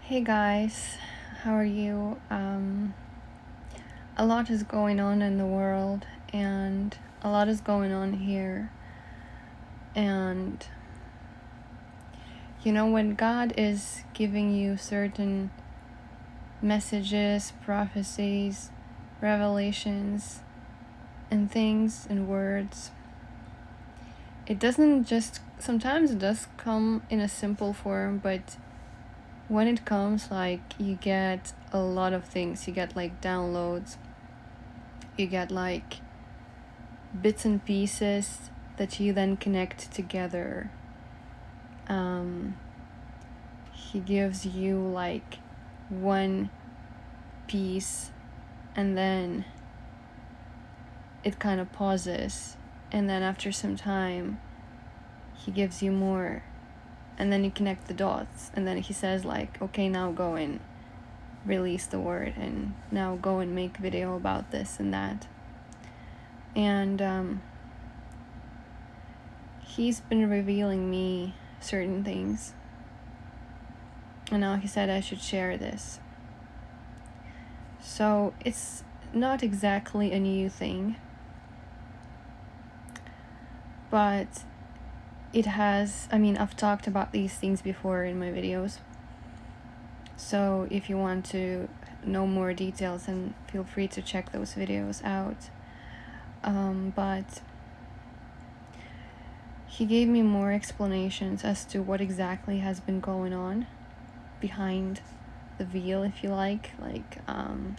Hey guys, how are you? A lot is going on in the world, and a lot is going on here. And when God is giving you certain messages, prophecies, revelations, and things and words, it doesn't just, sometimes it does come in a simple form, but when it comes, like, you get a lot of things. You get like downloads, you get like bits and pieces that you then connect together. He gives you like one piece, and then it kind of pauses, and then after some time he gives you more, and then you connect the dots, and then he says like, okay, now go and release the word, and now go and make video about this and that. And he's been revealing me certain things, and now he said I should share this. So it's not exactly a new thing, but it has, I've talked about these things before in my videos. So if you want to know more details, then feel free to check those videos out. But he gave me more explanations as to what exactly has been going on behind the veil, if you like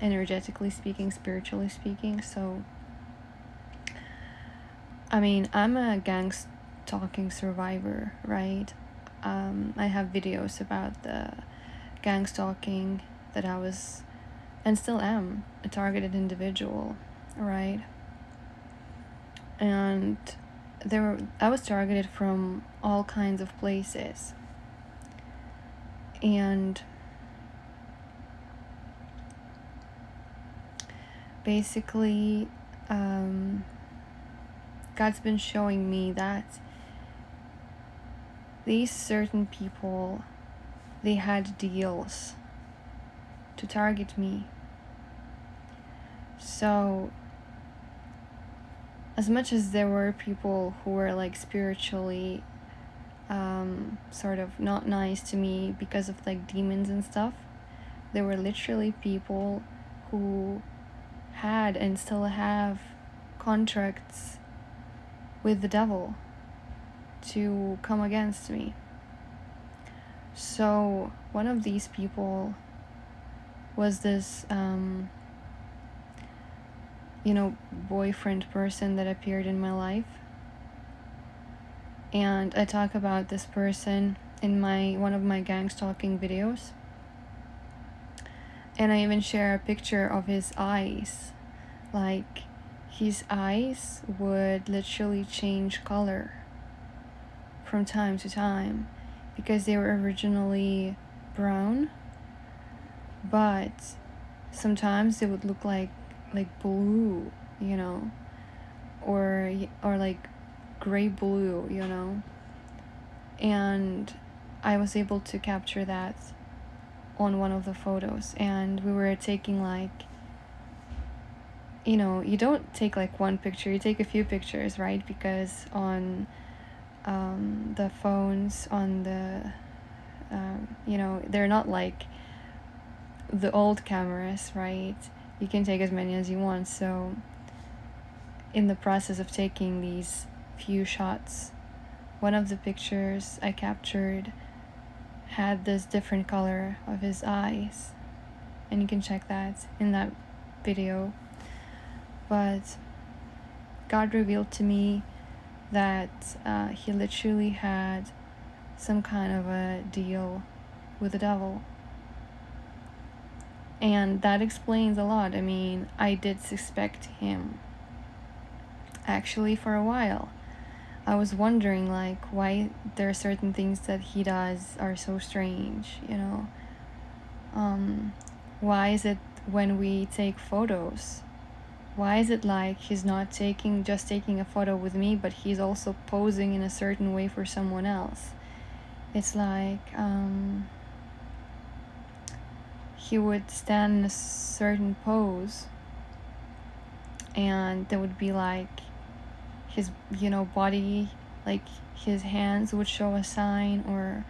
energetically speaking, spiritually speaking. So I'm a Gangstalking survivor, right? I have videos about the Gangstalking, that I was and still am a targeted individual, right? And I was targeted from all kinds of places, and basically God's been showing me that these certain people, they had deals to target me. So as much as there were people who were like spiritually sort of not nice to me because of like demons and stuff, there were literally people who had and still have contracts with the devil to come against me. So one of these people was this boyfriend person that appeared in my life, and I talk about this person in one of my Gangstalking videos, and I even share a picture of his eyes. Like, his eyes would literally change color from time to time, because they were originally brown, but sometimes they would look like blue, or like gray blue, and I was able to capture that on one of the photos. And we were taking like, you don't take like one picture, you take a few pictures, right? Because on the phones, on the they're not like the old cameras, right? You can take as many as you want. So in the process of taking these few shots, one of the pictures I captured had this different color of his eyes, and you can check that in that video. But God revealed to me that he literally had some kind of a deal with the devil, and that explains a lot. I did suspect him actually for a while. I was wondering like why there are certain things that he does are so strange, why is it when we take photos, why is it like he's not just taking a photo with me, but he's also posing in a certain way for someone else? It's like he would stand in a certain pose, and there would be like his, body, like his hands would show a sign, or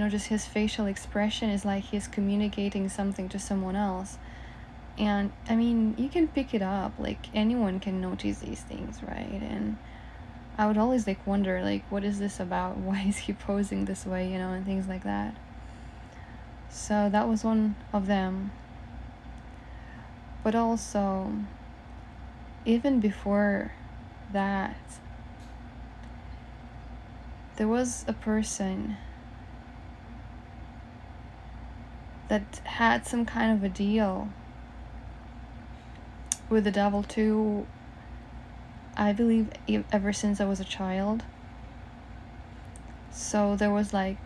just his facial expression is like he's communicating something to someone else. And I mean, you can pick it up, like anyone can notice these things, right? And I would always like wonder, like, what is this about? Why is he posing this way, and things like that. So that was one of them. But also, even before that, there was a person that had some kind of a deal with the devil too, I believe, ever since I was a child. So there was like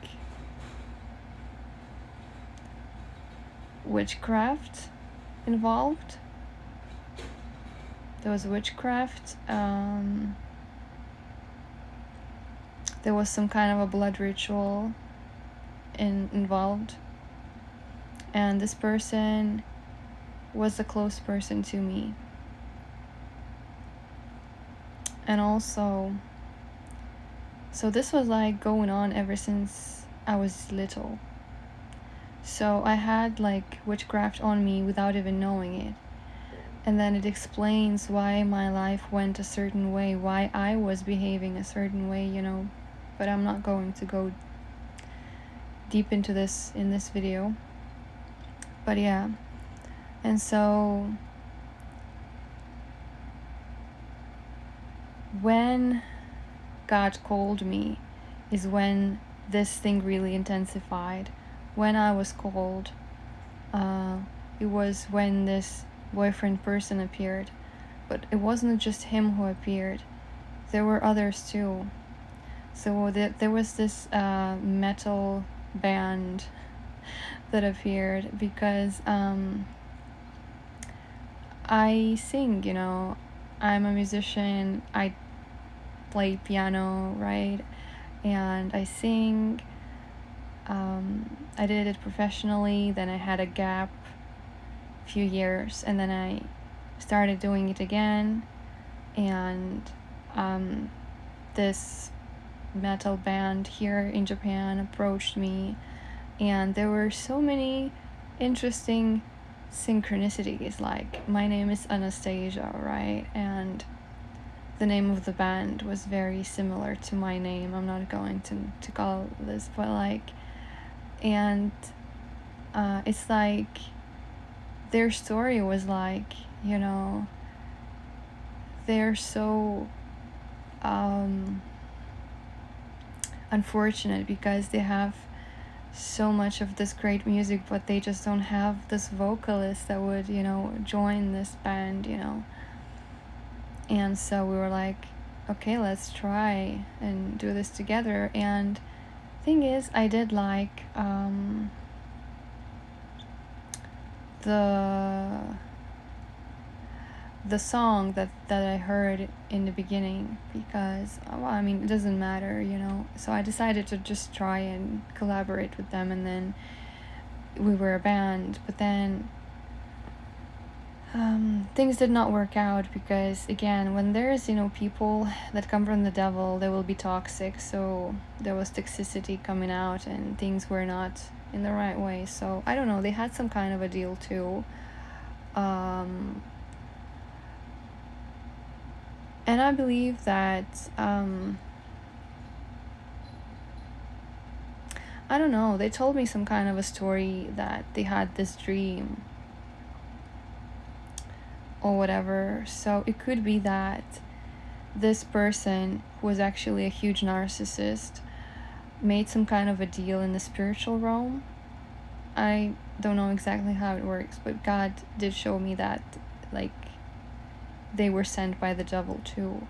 witchcraft involved. There was witchcraft. There was some kind of a blood ritual involved. And this person was a close person to me. And also, so this was like going on ever since I was little. So I had like witchcraft on me without even knowing it. And then it explains why my life went a certain way, why I was behaving a certain way, But I'm not going to go deep into this in this video. But yeah. And so when God called me is when this thing really intensified. When I was called, it was when this boyfriend person appeared. But it wasn't just him who appeared. There were others too. So there was this metal band that appeared because I sing, I'm a musician. I play piano, right? And I sing. I did it professionally, then I had a gap, a few years, and then I started doing it again. And this metal band here in Japan approached me, and there were so many interesting synchronicities. Like, my name is Anastasia, right? And the name of the band was very similar to my name. I'm not going to call this, but like, and it's like their story was like, they're so unfortunate because they have so much of this great music, but they just don't have this vocalist that would, join this band, And so we were like, okay, let's try and do this together. And thing is, I did like the song that I heard in the beginning, because it doesn't matter, so I decided to just try and collaborate with them, and then we were a band. But then things did not work out because, again, when there's people that come from the devil, they will be toxic. So there was toxicity coming out, and things were not in the right way. So I don't know, they had some kind of a deal too. And I believe that I don't know, they told me some kind of a story that they had this dream or whatever. So it could be that this person, who was actually a huge narcissist, made some kind of a deal in the spiritual realm. I don't know exactly how it works, but God did show me that, like, they were sent by the devil too.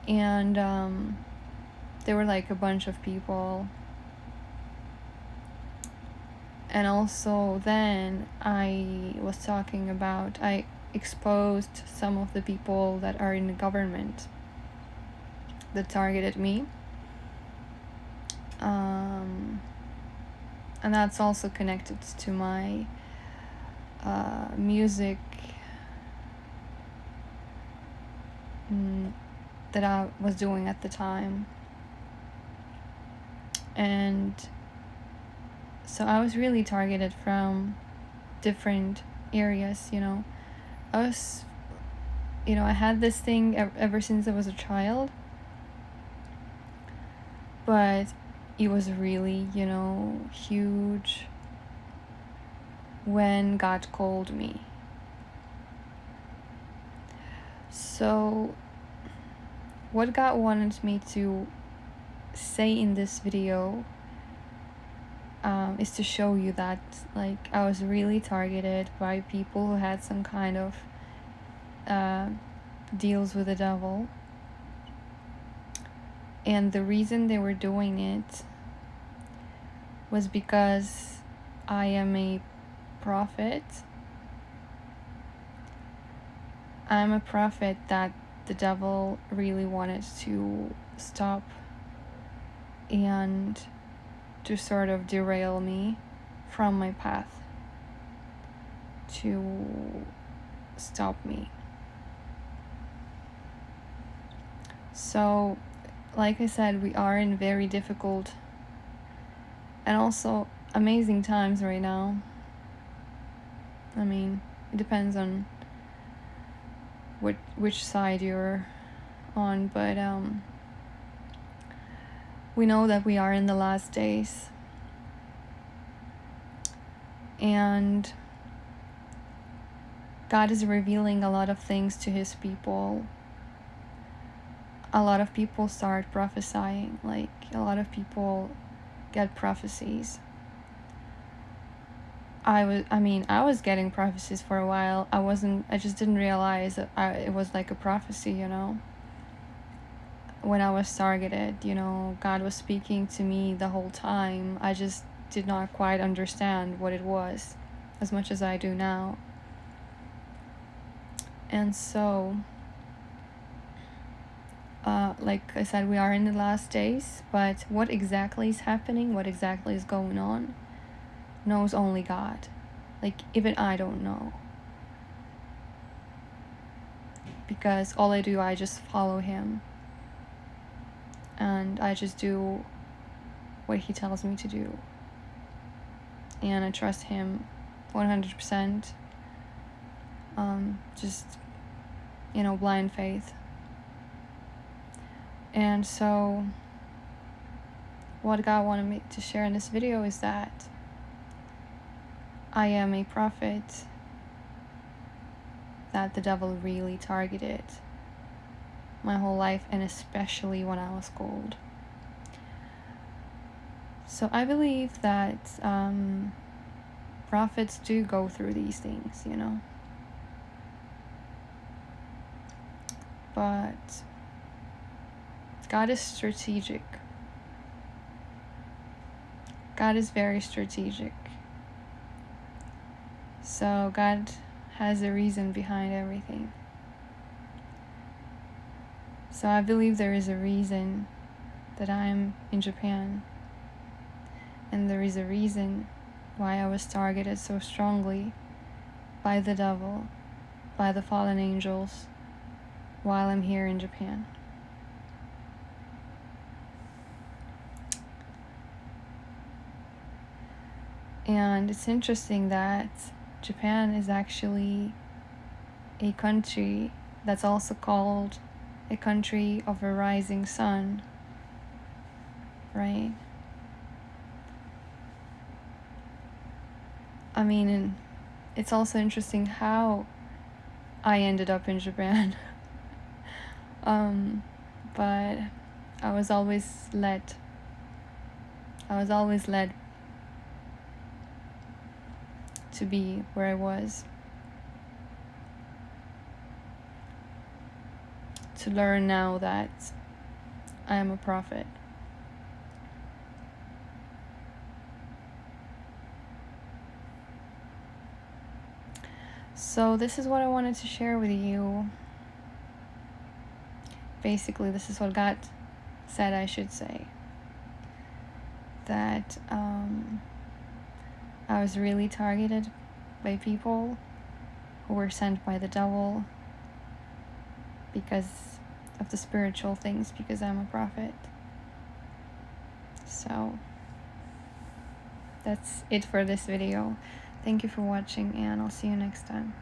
And there were like a bunch of people. And also then I was talking about, I exposed some of the people that are in the government that targeted me. And that's also connected to my music that I was doing at the time. And so I was really targeted from different areas, I had this thing ever since I was a child, but it was really, huge when God called me. So what God wanted me to say in this video is to show you that I was really targeted by people who had some kind of deals with the devil, and the reason they were doing it was because I am a prophet. I'm a prophet that the devil really wanted to stop and to sort of derail me from my path, to stop me. So, like I said, we are in very difficult and also amazing times right now. I mean, it depends on which side you're on, but we know that we are in the last days, and God is revealing a lot of things to his people. A lot of people start prophesying, a lot of people get prophecies. I was getting prophecies for a while. I just didn't realize that it was like a prophecy, when I was targeted, God was speaking to me the whole time. I just did not quite understand what it was as much as I do now. And so, like I said, we are in the last days, but what exactly is happening, what exactly is going on, knows only God. Even I don't know. Because all I do, I just follow him. And I just do what he tells me to do. And I trust him 100%. Just, blind faith. And so, what God wanted me to share in this video is that I am a prophet that the devil really targeted my whole life, and especially when I was called. So I believe that prophets do go through these things, But God is strategic. God is very strategic. So God has a reason behind everything. So I believe there is a reason that I'm in Japan. And there is a reason why I was targeted so strongly by the devil, by the fallen angels, while I'm here in Japan. And it's interesting that Japan is actually a country that's also called a country of a rising sun, right? I mean, it's also interesting how I ended up in Japan. But I was always led to be where I was, to learn now that I am a prophet. So this is what I wanted to share with you. Basically, this is what God said I should say. that I was really targeted by people who were sent by the devil because of the spiritual things, because I'm a prophet. So that's it for this video. Thank you for watching, and I'll see you next time.